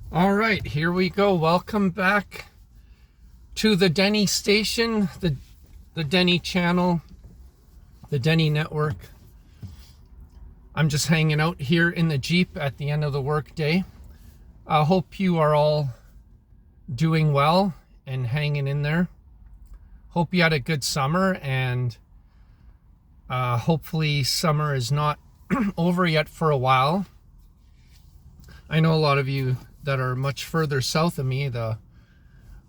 All right, here we go. Welcome back to the Denny station, the Denny channel, the Denny network. I'm just hanging out here in the Jeep at the end of the workday. I hope you are all doing well and hanging in there. Hope you had a good summer, and hopefully summer is not over yet for a while. I know a lot of you that are much further south of me, the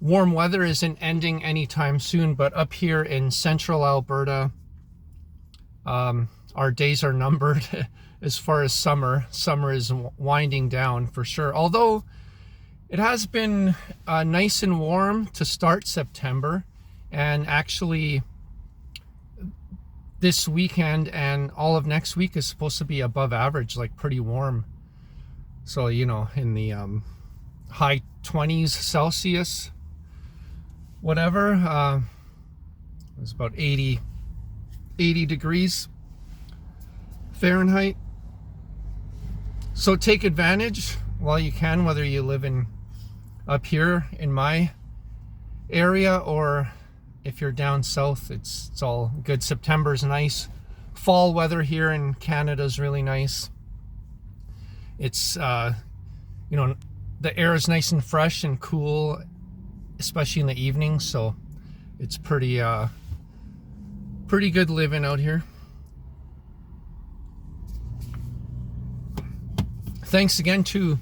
warm weather isn't ending anytime soon, but up here in central Alberta, our days are numbered as far as summer. Summer is winding down for sure. Although it has been nice and warm to start September, and actually this weekend and all of next week is supposed to be above average, like pretty warm. So, in the high 20s Celsius, whatever. It's about 80 degrees Fahrenheit. So take advantage while you can, whether you live up here in my area or if you're down south. It's all good. September's nice. Fall weather here in Canada is really nice. It's the air is nice and fresh and cool, especially in the evening, so it's pretty good living out here. Thanks again to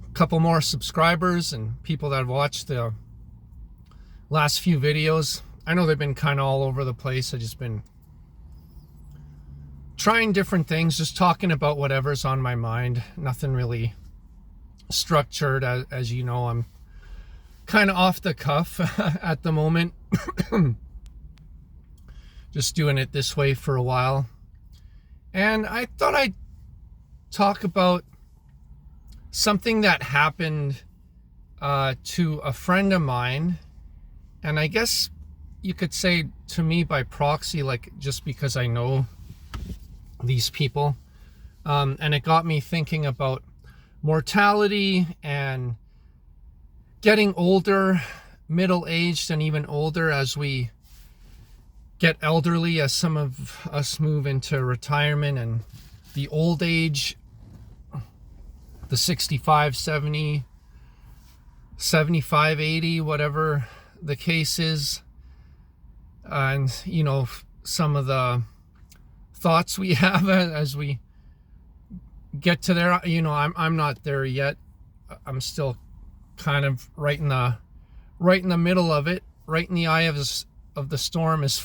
a couple more subscribers and people that have watched the last few videos. I know they've been kind of all over the place. I've just been trying different things, just talking about whatever's on my mind. Nothing really structured. As you know, I'm kind of off the cuff at the moment. Just doing it this way for a while. And I thought I'd talk about something that happened to a friend of mine. And I guess you could say to me by proxy, like just because I know these people. And it got me thinking about mortality and getting older, middle-aged, and even older as we get elderly, as some of us move into retirement and the old age, the 65, 70, 75, 80, whatever the case is. And, some of the thoughts we have as we get to there. I'm not there yet. I'm still kind of right in the middle of it, right in the eye of the storm as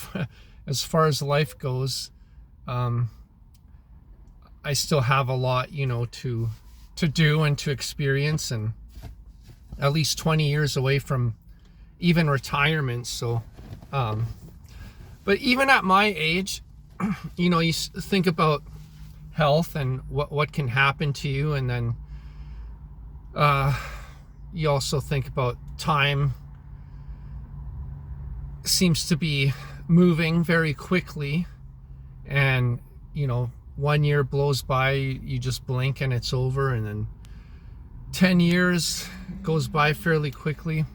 far as life goes. I still have a lot, to do and to experience, and at least 20 years away from even retirement. So, but even at my age, you think about health and what can happen to you, and then you also think about time seems to be moving very quickly, and 1 year blows by, you just blink and it's over, and then 10 years goes by fairly quickly.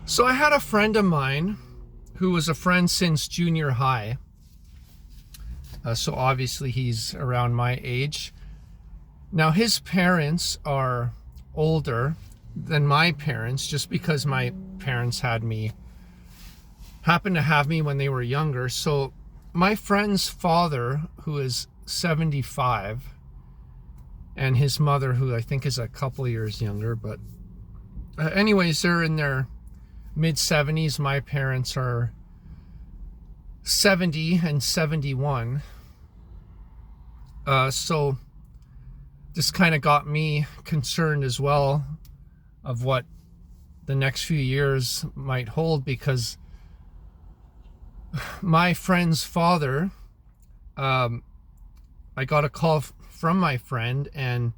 So I had a friend of mine who was a friend since junior high. So obviously he's around my age. Now his parents are older than my parents, just because my parents happened to have me when they were younger. So my friend's father, who is 75, and his mother, who I think is a couple years younger, but anyways, they're in their mid-70s. My parents are 70 and 71. So this kind of got me concerned as well of what the next few years might hold, because my friend's father, I got a call from my friend, and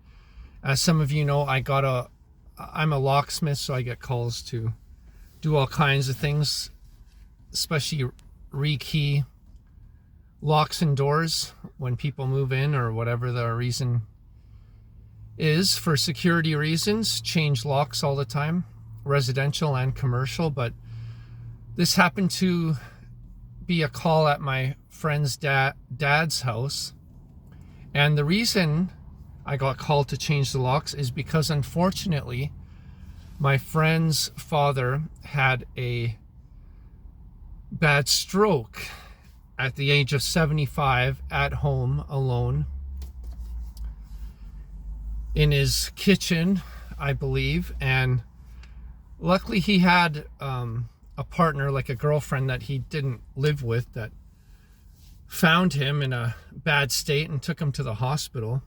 as some of you know, I'm a locksmith, so I get calls to do all kinds of things, especially rekey locks and doors when people move in or whatever the reason is, for security reasons, change locks all the time, residential and commercial. But this happened to be a call at my friend's dad's house. And the reason I got called to change the locks is because, unfortunately, my friend's father had a bad stroke at the age of 75 at home alone in his kitchen, I believe. And luckily he had a partner, like a girlfriend that he didn't live with, that found him in a bad state and took him to the hospital.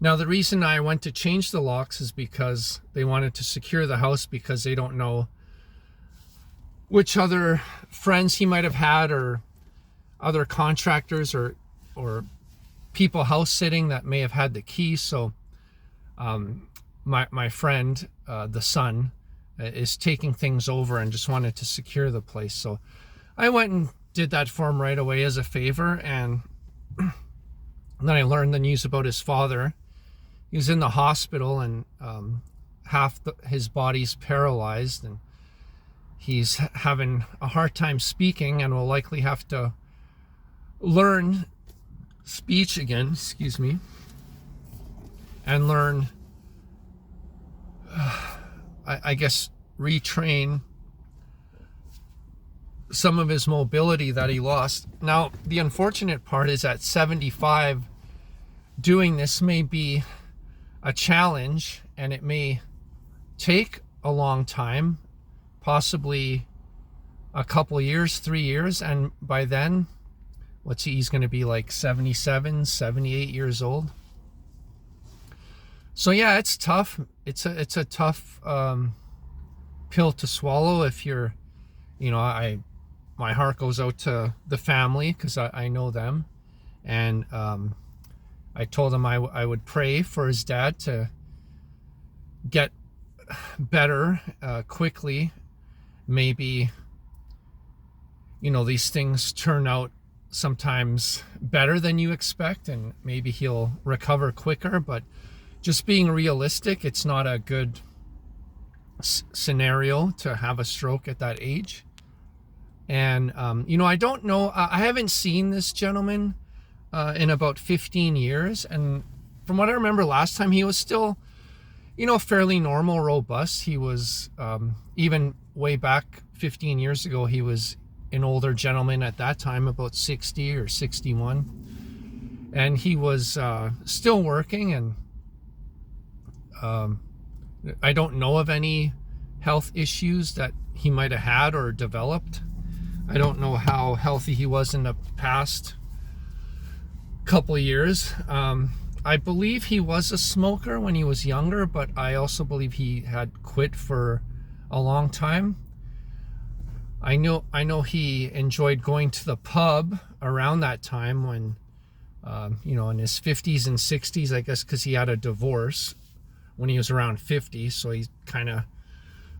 Now, the reason I went to change the locks is because they wanted to secure the house, because they don't know which other friends he might have had, or other contractors or people house sitting that may have had the key. So my friend, the son, is taking things over and just wanted to secure the place. So I went and did that for him right away as a favor. And then I learned the news about his father. He was in the hospital, and half his body's paralyzed, and he's having a hard time speaking, and will likely have to learn speech again, and learn, I guess, retrain some of his mobility that he lost. Now, the unfortunate part is, at 75, doing this may be a challenge, and it may take a long time, possibly a couple years, 3 years, and by then, he's going to be like 77, 78 years old. So yeah, it's tough. It's a tough pill to swallow. If you're, my heart goes out to the family, because I know them, and I told him I would pray for his dad to get better quickly. Maybe, these things turn out sometimes better than you expect, and maybe he'll recover quicker. But just being realistic, it's not a good scenario to have a stroke at that age. And, I don't know. I haven't seen this gentleman in about 15 years. And from what I remember last time, he was still, fairly normal, robust. He was, even way back 15 years ago, he was an older gentleman at that time, about 60 or 61. And he was still working, and I don't know of any health issues that he might have had or developed. I don't know how healthy he was in the past couple of years. I believe he was a smoker when he was younger, but I also believe he had quit for a long time. I know he enjoyed going to the pub around that time, when in his 50s and 60s, I guess, because he had a divorce when he was around 50. So he kind of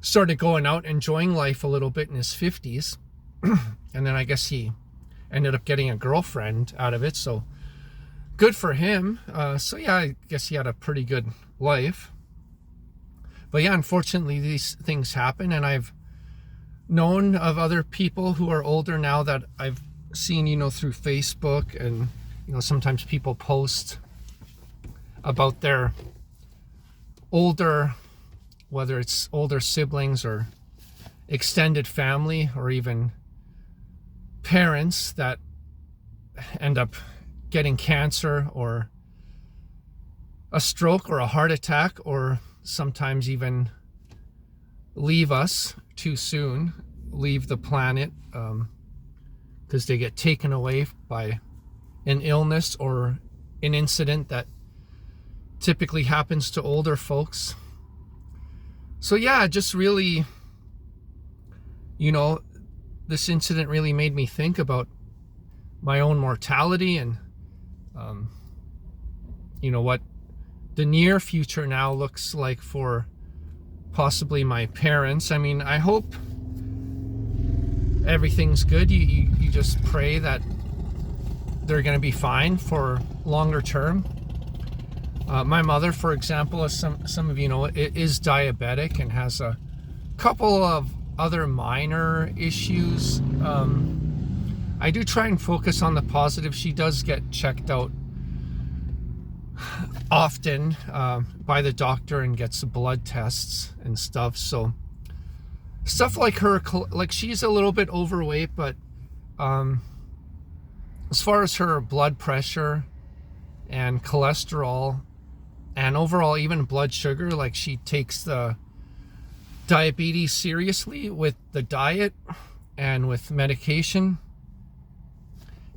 started going out, enjoying life a little bit in his 50s. And then I guess he ended up getting a girlfriend out of it. So good for him. So yeah, I guess he had a pretty good life. But yeah, unfortunately, these things happen. And I've known of other people who are older now that I've seen, through Facebook, and, sometimes people post about their older, whether it's older siblings or extended family, or even parents that end up getting cancer or a stroke or a heart attack, or sometimes even leave us too soon, leave the planet, because they get taken away by an illness or an incident that typically happens to older folks. So yeah, just really, this incident really made me think about my own mortality, and what the near future now looks like for possibly my parents. I mean, I hope everything's good. You just pray that they're going to be fine for longer term. My mother, for example, as some of you know, is diabetic and has a couple of other minor issues. I do try and focus on the positive. She does get checked out often by the doctor and gets blood tests and stuff. So stuff like her, like she's a little bit overweight, but as far as her blood pressure and cholesterol and overall even blood sugar, like she takes the diabetes seriously with the diet and with medication,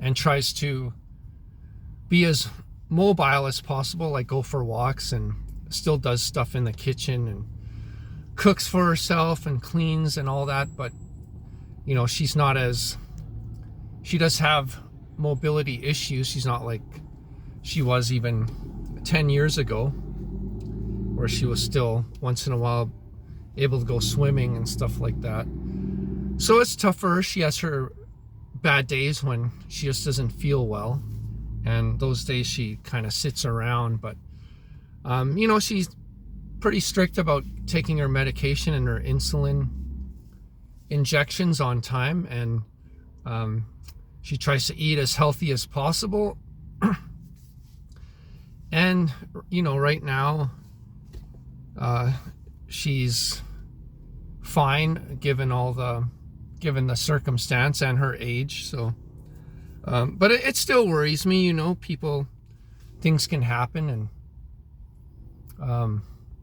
and tries to be as mobile as possible, like go for walks, and still does stuff in the kitchen and cooks for herself and cleans and all that. But you know, she does have mobility issues. She's not like she was even 10 years ago, where she was still once in a while able to go swimming and stuff like that. So it's tough for her. She has her bad days when she just doesn't feel well, and those days she kind of sits around. But you know, she's pretty strict about taking her medication and her insulin injections on time, and she tries to eat as healthy as possible. And you know, right now she's fine given the circumstance and her age. So but it still worries me, you know. Things can happen. And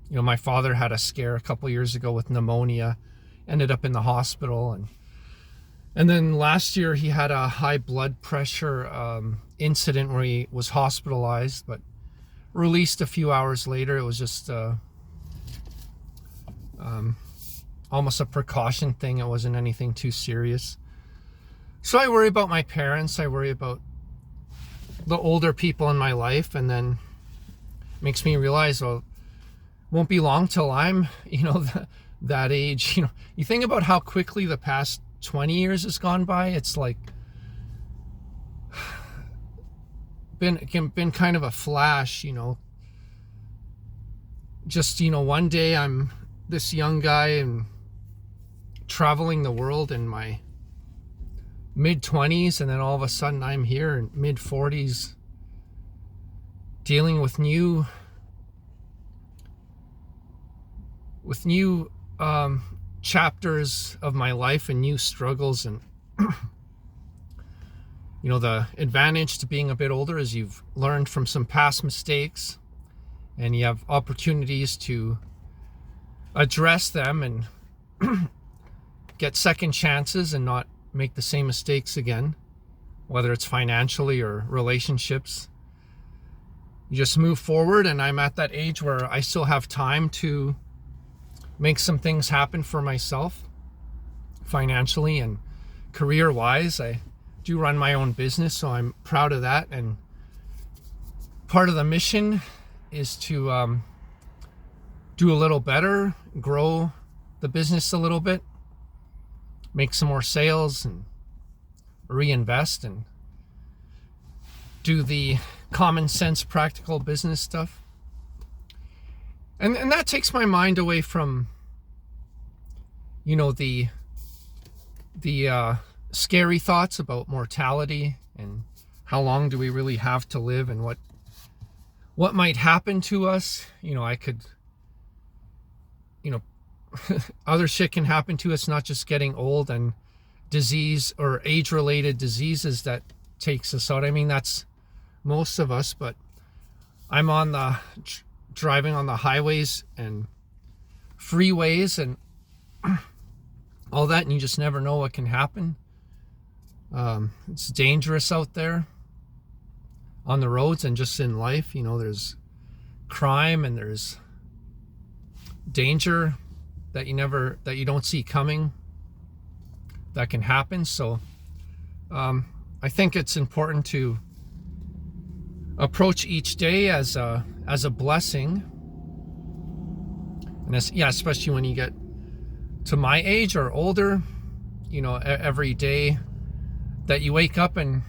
you know, my father had a scare a couple years ago with pneumonia, ended up in the hospital, and then last year he had a high blood pressure incident where he was hospitalized, but released a few hours later. It was just almost a precaution thing. It wasn't anything too serious. So I worry about my parents. I worry about the older people in my life, and then makes me realize, well, won't be long till I'm, you know, that age. You know, you think about how quickly the past 20 years has gone by. It's like been kind of a flash, you know. Just, you know, one day I'm this young guy and traveling the world in my mid-20s, and then all of a sudden I'm here in mid-40s dealing with new chapters of my life and new struggles. And you know, the advantage to being a bit older is you've learned from some past mistakes, and you have opportunities to address them and get second chances and not make the same mistakes again, whether it's financially or relationships. You just move forward, and I'm at that age where I still have time to make some things happen for myself financially and career-wise. I do run my own business, so I'm proud of that. And part of the mission is to do a little better, grow the business a little bit, make some more sales, and reinvest, and do the common sense, practical business stuff. And that takes my mind away from, you know, the scary thoughts about mortality and how long do we really have to live, and what might happen to us. You know, I could, you know, other shit can happen to us, not just getting old and disease or age-related diseases that takes us out. I mean, that's most of us, but I'm on the driving on the highways and freeways and all that, and you just never know what can happen. It's dangerous out there on the roads and just in life. You know, there's crime and there's danger that you don't see coming that can happen. So I think it's important to approach each day as a blessing, and especially when you get to my age or older. You know, every day that you wake up and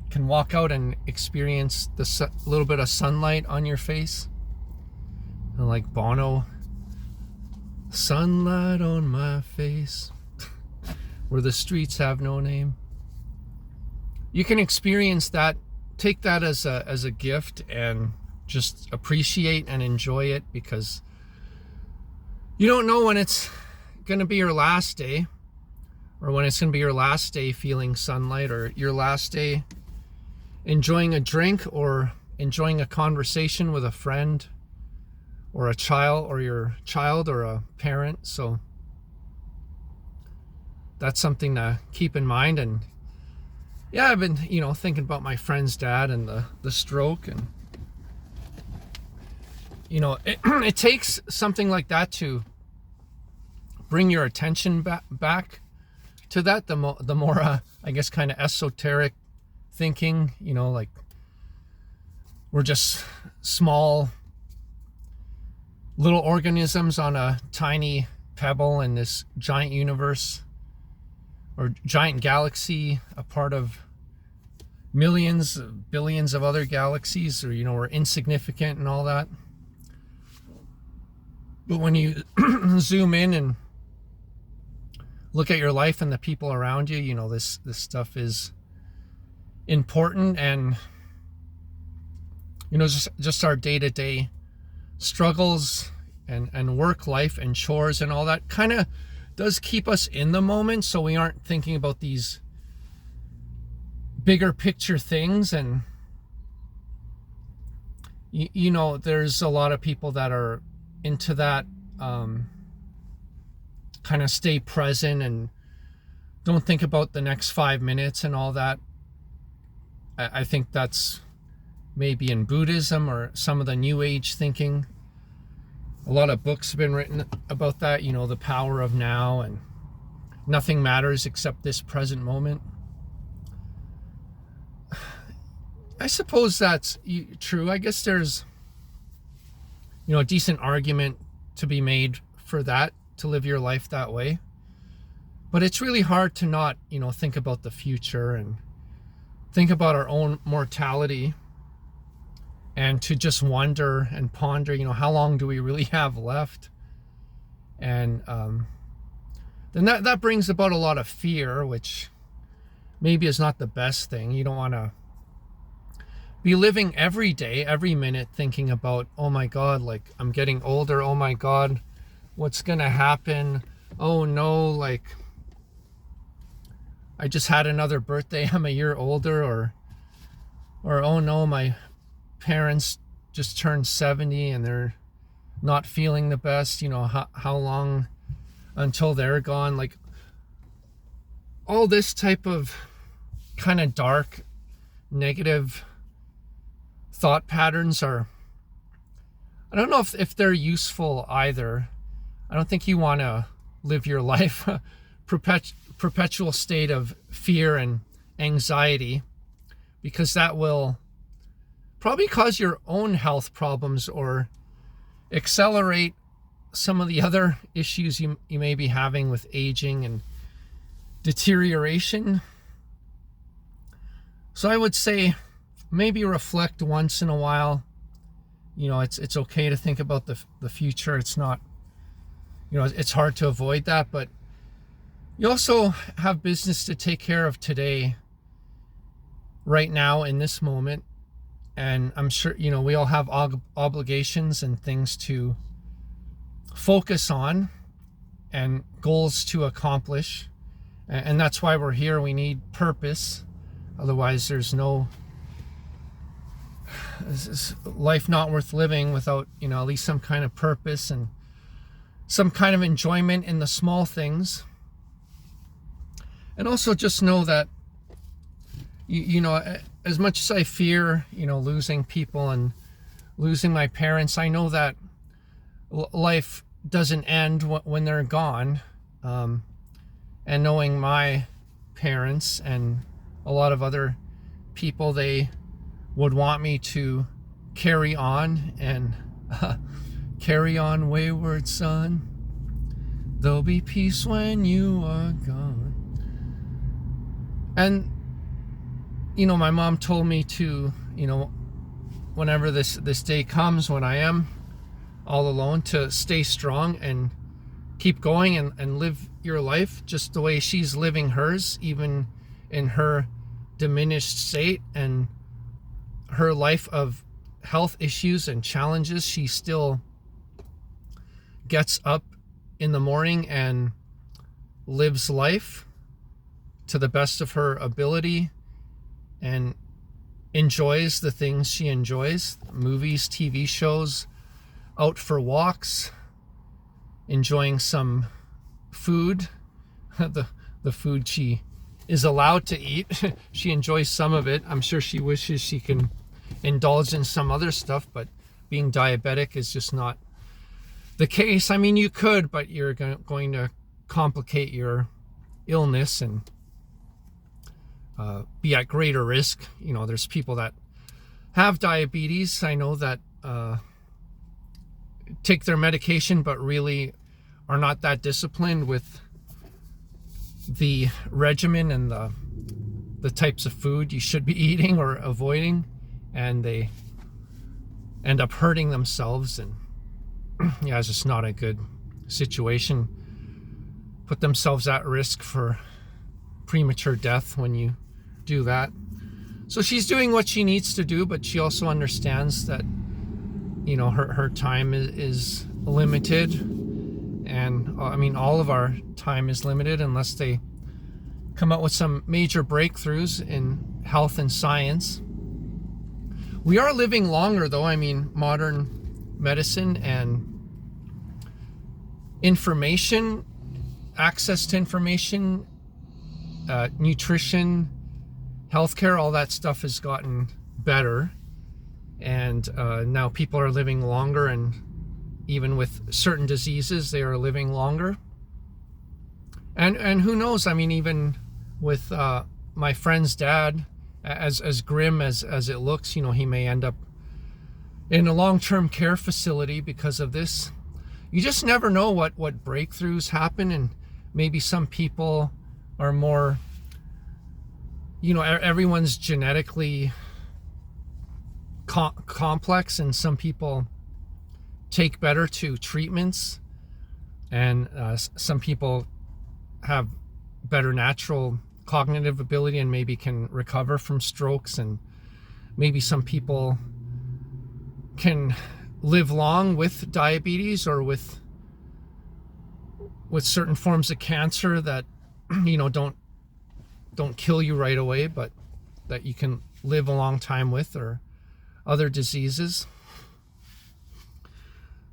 can walk out and experience the little bit of sunlight on your face, And like Bono, sunlight on my face, where the streets have no name. You can experience that, take that as a gift, and just appreciate and enjoy it, because you don't know when it's going to be your last day, or when it's going to be your last day feeling sunlight, or your last day enjoying a drink, or enjoying a conversation with a friend, or a child, or your child, or a parent. So that's something to keep in mind. And yeah, I've been, thinking about my friend's dad and the stroke, and it takes something like that to bring your attention back to that. The more I guess kind of esoteric thinking, like we're just small little organisms on a tiny pebble in this giant universe, or giant galaxy, a part of millions, billions of other galaxies, or we're insignificant and all that. But when you zoom in and look at your life and the people around you, this stuff is important. And just our day-to-day struggles and work life and chores and all that kind of does keep us in the moment, so we aren't thinking about these bigger picture things. And there's a lot of people that are into that, kind of stay present and don't think about the next 5 minutes and all that. I think that's maybe in Buddhism or some of the New Age thinking. A lot of books have been written about that, the power of now, and nothing matters except this present moment. I suppose that's true. I guess there's, a decent argument to be made for that, to live your life that way. But it's really hard to not, think about the future and think about our own mortality, and to just wonder and ponder, how long do we really have left? And then that brings about a lot of fear, which maybe is not the best thing. You don't want to be living every day, every minute, thinking about, oh my God, like I'm getting older. Oh my God, what's going to happen? Oh no, like I just had another birthday. I'm a year older. Or oh no, my parents just turned 70 and they're not feeling the best. How long until they're gone? Like all this type of kind of dark, negative thought patterns I don't know if they're useful either. I don't think you want to live your life perpetual state of fear and anxiety, because that will probably cause your own health problems, or accelerate some of the other issues you may be having with aging and deterioration. So I would say maybe reflect once in a while. It's okay to think about the future. It's not, it's hard to avoid that, but you also have business to take care of today, right now, in this moment. And I'm sure, we all have obligations and things to focus on and goals to accomplish. And that's why we're here. We need purpose. Otherwise, there's no life not worth living without, at least some kind of purpose and some kind of enjoyment in the small things. And also just know that, as much as I fear, losing people and losing my parents, I know that life doesn't end when they're gone. And knowing my parents and a lot of other people, they would want me to carry on and carry on, wayward son. There'll be peace when you are gone. And my mom told me to, whenever this day comes when I am all alone to stay strong and keep going and live your life just the way she's living hers, even in her diminished state and her life of health issues and challenges. She still gets up in the morning and lives life to the best of her ability and enjoys the things she enjoys: movies, TV shows, out for walks, enjoying some food, the food she is allowed to eat. She enjoys some of it. I'm sure she wishes she can indulge in some other stuff, but being diabetic is just not the case. I mean, you could, but you're going to complicate your illness and be at greater risk. You know, there's people that have diabetes, I know, that take their medication but really are not that disciplined with the regimen and the types of food you should be eating or avoiding, and they end up hurting themselves. And yeah, it's just not a good situation. Put themselves at risk for premature death when you do that. So she's doing what she needs to do, but she also understands that, you know, her time is limited. And I mean, all of our time is limited unless they come out with some major breakthroughs in health and science. We are living longer, though. I mean, modern medicine and information, access to information, nutrition, healthcare, all that stuff has gotten better. And now people are living longer, and even with certain diseases, they are living longer. And who knows? I mean, even with my friend's dad, as grim as it looks, you know, he may end up in a long-term care facility because of this. You just never know what breakthroughs happen, and maybe some people are more, you know, everyone's genetically complex, and some people take better to treatments, and some people have better natural cognitive ability and maybe can recover from strokes, and maybe some people can live long with diabetes or with certain forms of cancer that, you know, don't kill you right away, but that you can live a long time with, or other diseases.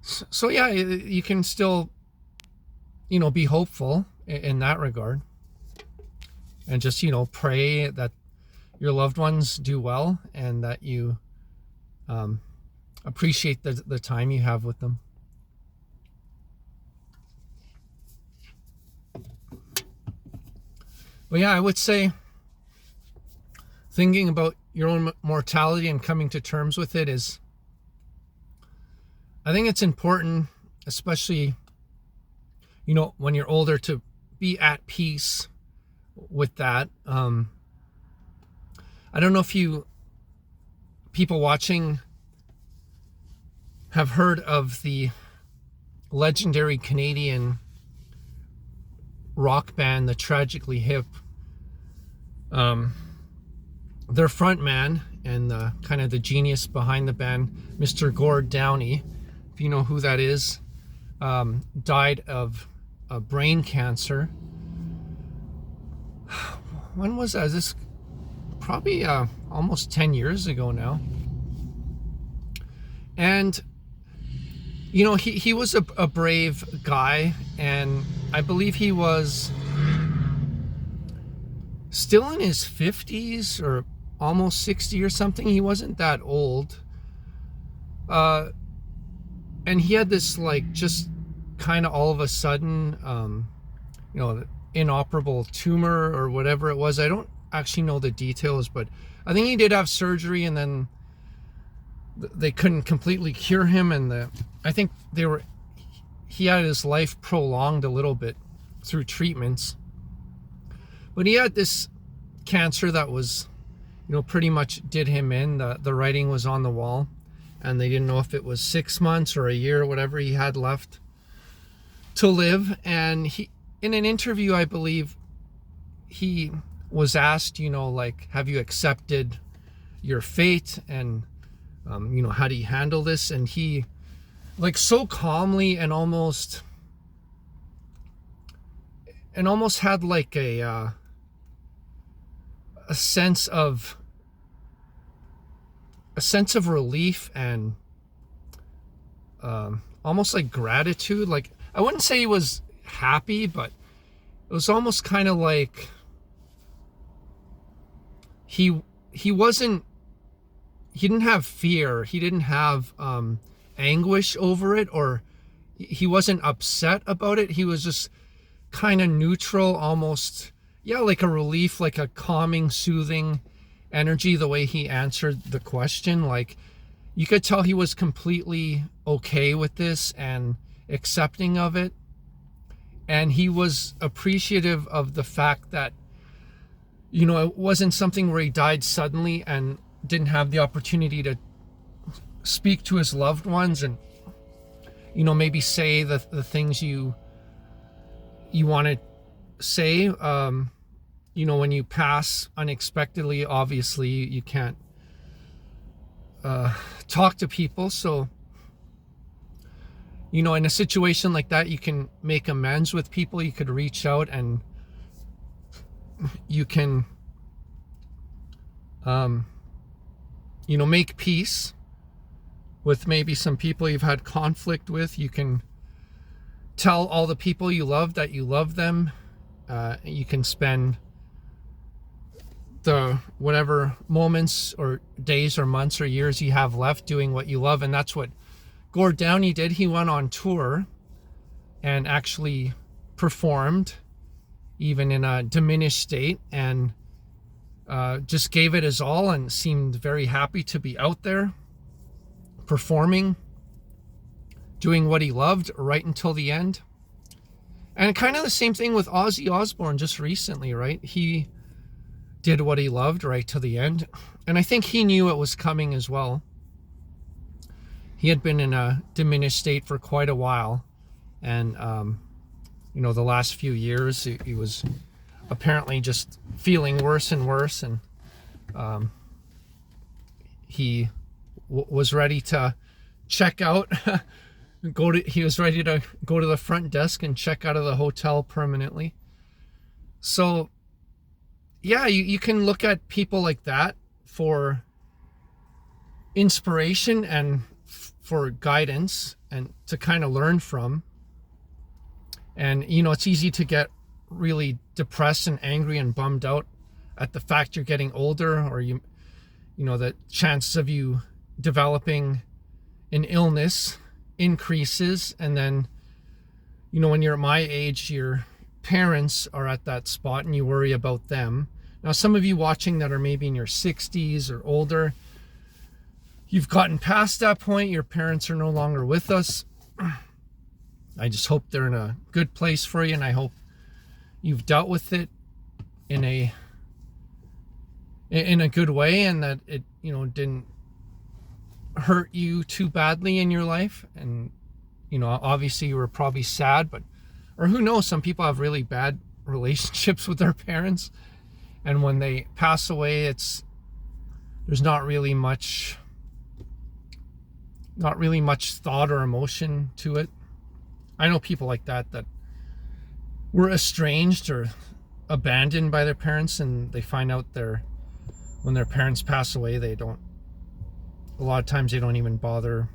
So yeah, you can still, you know, be hopeful in that regard, and just, you know, pray that your loved ones do well and that you appreciate the time you have with them. But yeah, I would say thinking about your own mortality and coming to terms with it is, I think it's important, especially, you know, when you're older, to be at peace with that. I don't know if people watching have heard of the legendary Canadian rock band, the Tragically Hip. Their front man and kind of the genius behind the band, Mr. Gord Downie, if you know who that is, died of brain cancer. When was that? This probably almost 10 years ago now. And you know, he was a brave guy, and I believe he was still in his 50s or almost 60 or something. He wasn't that old. And he had this, like, just kind of all of a sudden, you know, inoperable tumor or whatever it was. I don't actually know the details, but I think he did have surgery, and then they couldn't completely cure him, and I think he had his life prolonged a little bit through treatments. But he had this cancer that was, you know, pretty much did him in. The writing was on the wall. and they didn't know if it was 6 months or a year, whatever he had left to live. And he, in an interview, I believe, he was asked, like, have you accepted your fate, and how do you handle this? And he, like, so calmly and almost had like a sense of relief and almost like gratitude. Like, I wouldn't say he was happy, but it was almost kind of like he didn't have fear, he didn't have anguish over it, or he wasn't upset about it. He was just kind of neutral, almost, like a relief, like a calming, soothing energy, the way he answered the question. Like, you could tell he was completely okay with this and accepting of it. And he was appreciative of the fact that, it wasn't something where he died suddenly and didn't have the opportunity to speak to his loved ones and, maybe say the things you want to say. When you pass unexpectedly, obviously you can't talk to people. So, in a situation like that, you can make amends with people. You could reach out and you can, make peace with maybe some people you've had conflict with. You can tell all the people you love that you love them. You can spend the whatever moments or days or months or years you have left doing what you love. And that's what Gord Downie did. He went on tour and actually performed, even in a diminished state, and just gave it his all and seemed very happy to be out there performing, doing what he loved right until the end. And kind of the same thing with Ozzy Osbourne just recently, right? He did what he loved right to the end. And I think he knew it was coming as well. He had been in a diminished state for quite a while. And, the last few years, he was apparently just feeling worse and worse. And he was ready to check out. He was ready to go to the front desk and check out of the hotel permanently. So, yeah, you can look at people like that for inspiration and for guidance and to kind of learn from. And, it's easy to get really depressed and angry and bummed out at the fact you're getting older, or the chances of you developing an illness increases. And then, when you're at my age, your parents are at that spot and you worry about them. Now, some of you watching that are maybe in your 60s or older, you've gotten past that point. Your parents are no longer with us. I just hope they're in a good place for you, and I hope you've dealt with it in a good way, and that it didn't hurt you too badly in your life. And obviously you were probably sad, or who knows, some people have really bad relationships with their parents, and when they pass away, there's not really much thought or emotion to it. I know people like that were estranged or abandoned by their parents, and they find out when their parents pass away, a lot of times they don't even bother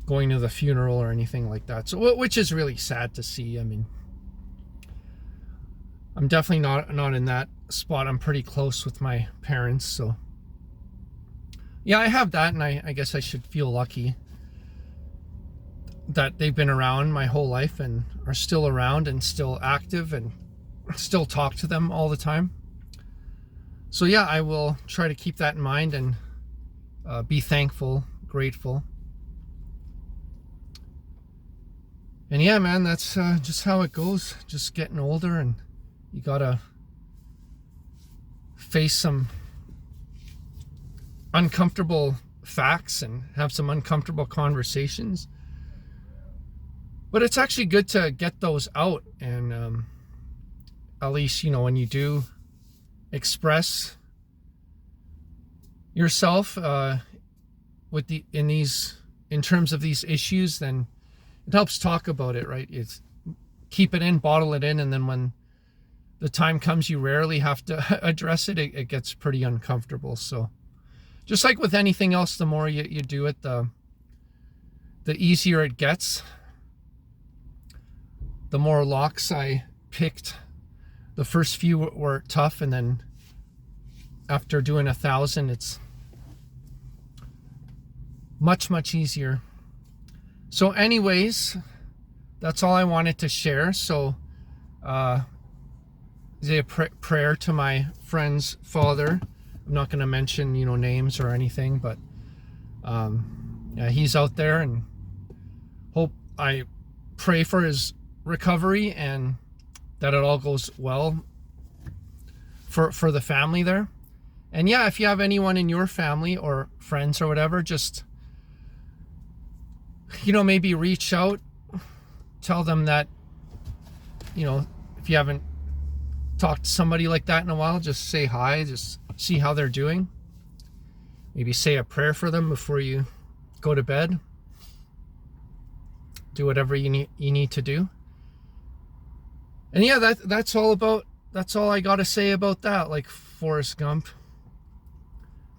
going to the funeral or anything like that. So, which is really sad to see. I mean, I'm definitely not in that spot. I'm pretty close with my parents, so yeah, I have that, and I guess I should feel lucky that they've been around my whole life and are still around and still active and still talk to them all the time. So yeah, I will try to keep that in mind and be thankful, grateful. And yeah, man, that's just how it goes. Just getting older, and you gotta face some uncomfortable facts and have some uncomfortable conversations. But it's actually good to get those out, and at least, when you do express yourself in terms of these issues, then it helps talk about it, right? It's keep it in, bottle it in, and then when the time comes you rarely have to address it, it gets pretty uncomfortable. So just like with anything else, the more you do it, the easier it gets. The more locks I picked, the first few were tough, and then after doing 1,000, it's much, much easier. So anyways, that's all I wanted to share. So say a prayer to my friend's father. I'm not going to mention, names or anything, but yeah, he's out there, and I pray for his recovery and that it all goes well for the family there. And yeah, if you have anyone in your family or friends or whatever, just maybe reach out, tell them that if you haven't talked to somebody like that in a while, just say hi, just see how they're doing. Maybe say a prayer for them before you go to bed. Do whatever you need to do. And yeah, that's all I got to say about that, like Forrest Gump.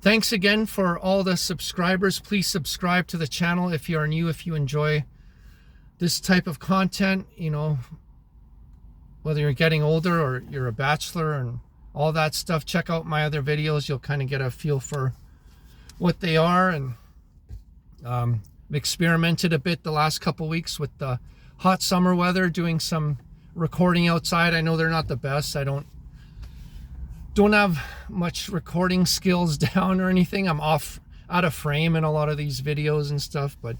Thanks again for all the subscribers. Please subscribe to the channel if you are new, if you enjoy this type of content, whether you're getting older or you're a bachelor and all that stuff. Check out my other videos. You'll kind of get a feel for what they are. And experimented a bit the last couple weeks with the hot summer weather, doing some recording outside. I know they're not the best. I don't have much recording skills down or anything. I'm out of frame in a lot of these videos and stuff, but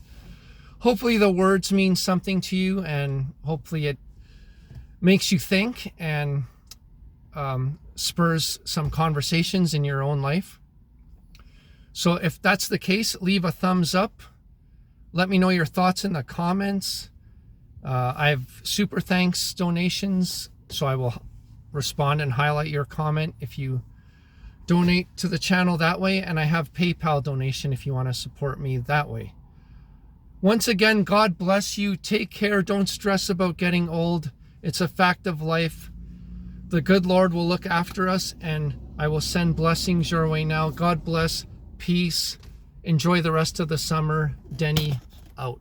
hopefully the words mean something to you, and hopefully it makes you think and spurs some conversations in your own life. So if that's the case, leave a thumbs up. Let me know your thoughts in the comments. I have super thanks donations, so I will respond and highlight your comment if you donate to the channel that way. And I have PayPal donation if you want to support me that way. Once again, God bless you. Take care. Don't stress about getting old. It's a fact of life. The good Lord will look after us, and I will send blessings your way now. God bless. Peace. Enjoy the rest of the summer. Denny out.